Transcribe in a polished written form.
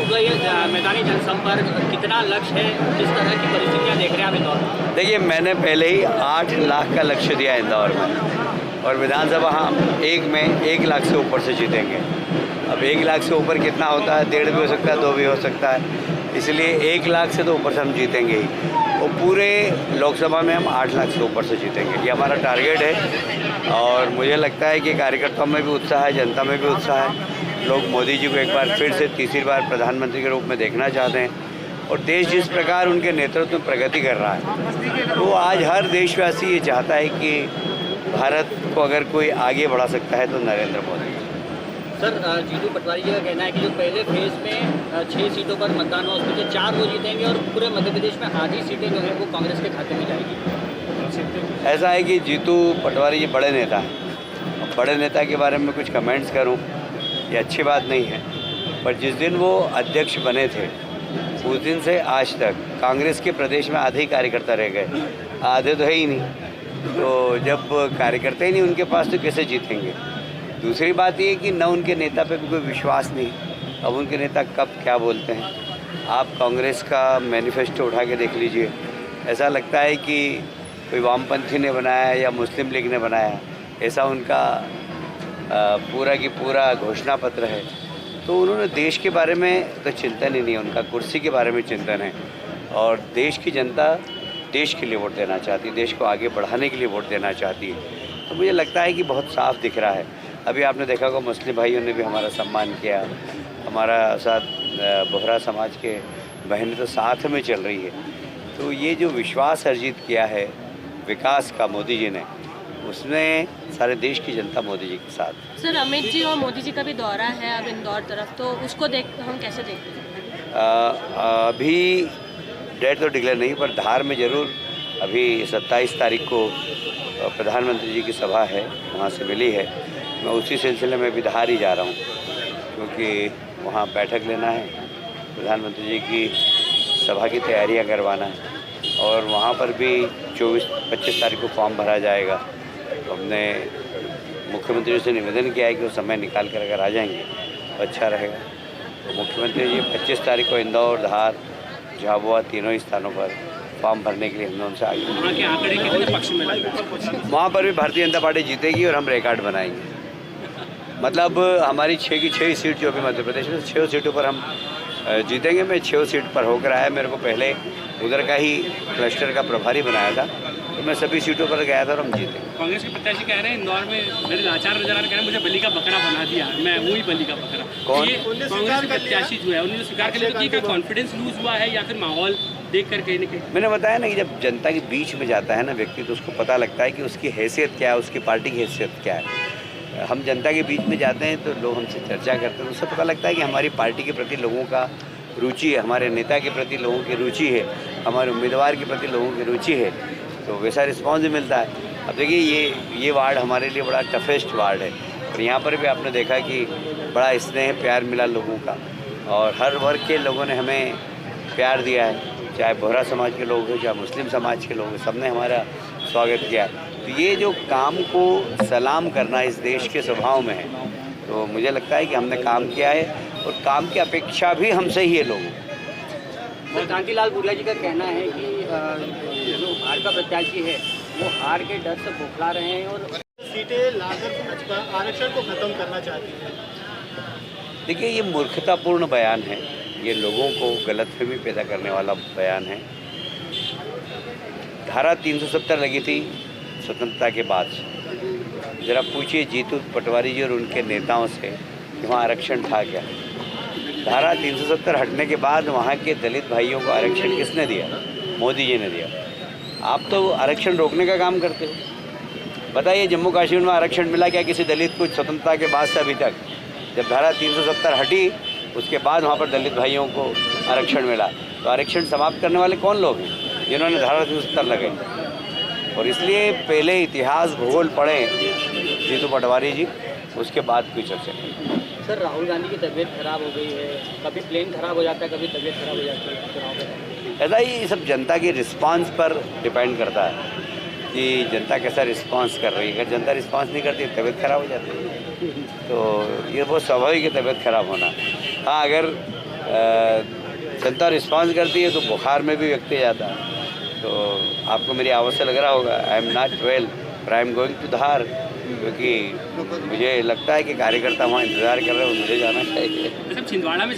हो गई है मैदानी जनसंपर्क, कितना लक्ष्य है, किस तरह की परिस्थितियाँ देख रहे हैं आप इंदौर में? देखिए, मैंने पहले ही 8 लाख का लक्ष्य दिया इंदौर में, और विधानसभा हम 1 लाख से ऊपर से जीतेंगे। अब 1 लाख से ऊपर कितना होता है, 1.5 भी हो सकता है, 2 भी हो सकता है, इसलिए 1 लाख से तो ऊपर से हम जीतेंगे ही। और पूरे लोकसभा में हम 8 लाख से ऊपर से जीतेंगे, ये हमारा टारगेट है। और मुझे लगता है कि कार्यकर्ताओं में भी उत्साह है, जनता में भी उत्साह है। लोग मोदी जी को एक बार फिर से तीसरी बार प्रधानमंत्री के रूप में देखना चाहते हैं, और देश जिस प्रकार उनके नेतृत्व में प्रगति कर रहा है, तो आज हर देशवासी ये चाहता है कि भारत को अगर कोई आगे बढ़ा सकता है तो नरेंद्र मोदी। सर, जीतू पटवारी जी का कहना है कि जो पहले फेज में 6 सीटों पर मतदान हुआ, उसमें जो 4 वो जीतेंगे और पूरे मध्य प्रदेश में आधी सीटें जो है वो कांग्रेस के खाते में जाएगी। ऐसा है कि जीतू पटवारी जी बड़े नेता हैं, अब बड़े नेता के बारे में कुछ कमेंट्स करूं ये अच्छी बात नहीं है, पर जिस दिन वो अध्यक्ष बने थे उस दिन से आज तक कांग्रेस के प्रदेश में आधे ही कार्यकर्ता रह गए, आधे तो है ही नहीं। तो जब कार्यकर्ता ही नहीं उनके पास तो कैसे जीतेंगे। दूसरी बात ये कि न उनके नेता पे भी कोई विश्वास नहीं। अब उनके नेता कब क्या बोलते हैं, आप कांग्रेस का मैनिफेस्टो उठा के देख लीजिए, ऐसा लगता है कि कोई वामपंथी ने बनाया या मुस्लिम लीग ने बनाया, ऐसा उनका पूरा की पूरा घोषणा पत्र है। तो उन्होंने देश के बारे में तो चिंतन ही नहीं है, उनका कुर्सी के बारे में चिंतन है, और देश की जनता देश के लिए वोट देना चाहती है, देश को आगे बढ़ाने के लिए वोट देना चाहती है। तो मुझे लगता है कि बहुत साफ दिख रहा है। अभी आपने देखा होगा मुस्लिम भाइयों ने भी हमारा सम्मान किया, हमारा साथ बोहरा समाज के बहनें तो साथ में चल रही है। तो ये जो विश्वास अर्जित किया है विकास का मोदी जी ने, उसमें सारे देश की जनता मोदी जी के साथ। सर, अमित जी और मोदी जी का भी दौरा है अब इंदौर तरफ, तो उसको हम कैसे देखते हैं? अभी डेट तो डिक्लेयर नहीं, पर धार में ज़रूर अभी 27 तारीख को प्रधानमंत्री जी की सभा है, वहाँ से मिली है। मैं उसी सिलसिले में भी धार ही जा रहा हूँ, क्योंकि वहाँ बैठक लेना है, प्रधानमंत्री जी की सभा की तैयारियाँ करवाना है, और वहाँ पर भी 24-25 तारीख को फॉर्म भरा जाएगा। तो हमने मुख्यमंत्री से निवेदन किया है कि वो समय निकाल कर अगर आ जाएंगे तो अच्छा रहेगा। तो मुख्यमंत्री जी 25 तारीख को इंदौर, धार, झाबुआ तीनों ही स्थानों पर फॉर्म भरने के लिए हमने उनसे आगे। वहाँ के आंकड़े कितने पक्ष में लग रहे हैं? वहाँ पर भी भारतीय जनता पार्टी जीतेगी और हम रिकॉर्ड बनाएंगे। मतलब हमारी 6 की 6 सीट जो भी मध्य प्रदेश में 6 सीटों पर हम जीतेंगे। मैं 6 सीट पर होकर आया, मेरे को पहले उधर का ही क्लस्टर का प्रभारी बनाया था, तो मैं सभी सीटों पर गया था और हम जीते। कांग्रेस के प्रत्याशी कह रहे हैं इंदौर में मेरे लाचार नजर आ रहे, कह रहे हैं मुझे बलि का बकरा बना दिया, मैं वही बलि का बकरा। कौन? ये कांग्रेस के प्रत्याशी जो है उन्होंने स्वीकार कर लिया कि कॉन्फिडेंस लूज हुआ है या फिर माहौल देख कर कहीं न कहीं। मैंने बताया ना कि जब जनता के बीच में जाता है ना व्यक्ति, तो उसको पता लगता है कि उसकी हैसियत क्या है, उसकी पार्टी की हैसियत क्या है। हम जनता के बीच में जाते हैं तो लोग हमसे चर्चा करते हैं, उससे पता लगता है कि हमारी पार्टी के प्रति लोगों का रुचि है, हमारे नेता के प्रति लोगों की रुचि है, हमारे उम्मीदवार के प्रति लोगों की रुचि है, तो वैसा रिस्पॉन्स भी मिलता है। अब देखिए ये वार्ड हमारे लिए बड़ा टफेस्ट वार्ड है, और यहाँ पर भी आपने देखा कि बड़ा स्नेह प्यार मिला लोगों का, और हर वर्ग के लोगों ने हमें प्यार दिया है, चाहे बोहरा समाज के लोग हैं, चाहे मुस्लिम समाज के लोग हैं, सबने हमारा स्वागत किया। तो ये जो काम को सलाम करना इस देश के स्वभाव में है, तो मुझे लगता है कि हमने काम किया है, और काम की अपेक्षा भी हमसे ही है लोगों। कांतिलाल भूरिया जी का कहना है कि जो भाजपा प्रत्याशी है वो हार के डर से बौखला रहे हैं और सीटें लाकर भाजपा आरक्षण को खत्म करना चाहती है। देखिए, ये मूर्खतापूर्ण बयान है, ये लोगों को गलतफहमी पैदा करने वाला बयान है। धारा 370 लगी थी स्वतंत्रता के बाद। ज़रा पूछिए जीतू पटवारी जी और उनके नेताओं से कि वहाँ आरक्षण था क्या। धारा 370 हटने के बाद वहाँ के दलित भाइयों को आरक्षण किसने दिया? मोदी जी ने दिया। आप तो आरक्षण रोकने का काम करते हो। बताइए, जम्मू कश्मीर में आरक्षण मिला क्या किसी दलित को स्वतंत्रता के बाद से अभी तक? जब धारा 370 हटी उसके बाद वहाँ पर दलित भाइयों को आरक्षण मिला। तो आरक्षण समाप्त करने वाले कौन लोग हैं जिन्होंने धारा 370 लगाई? और इसलिए पहले इतिहास भूगोल पढ़ें जीतू पटवारी जी, उसके बाद कोई चर्चा करें। सर, राहुल गांधी की तबीयत खराब हो गई है, कभी प्लेन खराब हो जाता है, कभी तबीयत खराब हो जाती है चुनाव में। ऐसा ही सब जनता की रिस्पांस पर डिपेंड करता है कि जनता कैसा रिस्पांस कर रही है। अगर जनता रिस्पांस नहीं करती तबीयत खराब हो जाती है, तो ये बहुत स्वाभाविक है तबीयत खराब होना। हाँ, अगर जनता रिस्पॉन्स करती है तो बुखार में भी व्यक्ति जाता है। तो आपको मेरी आवाज़ से लग रहा होगा आई एम नॉट वेल पर आई एम गोइंग टू धार, क्योंकि मुझे लगता है कि कार्यकर्ता वहाँ इंतज़ार कर रहे हैं और मुझे जाना चाहिए। छिंदवाड़ा में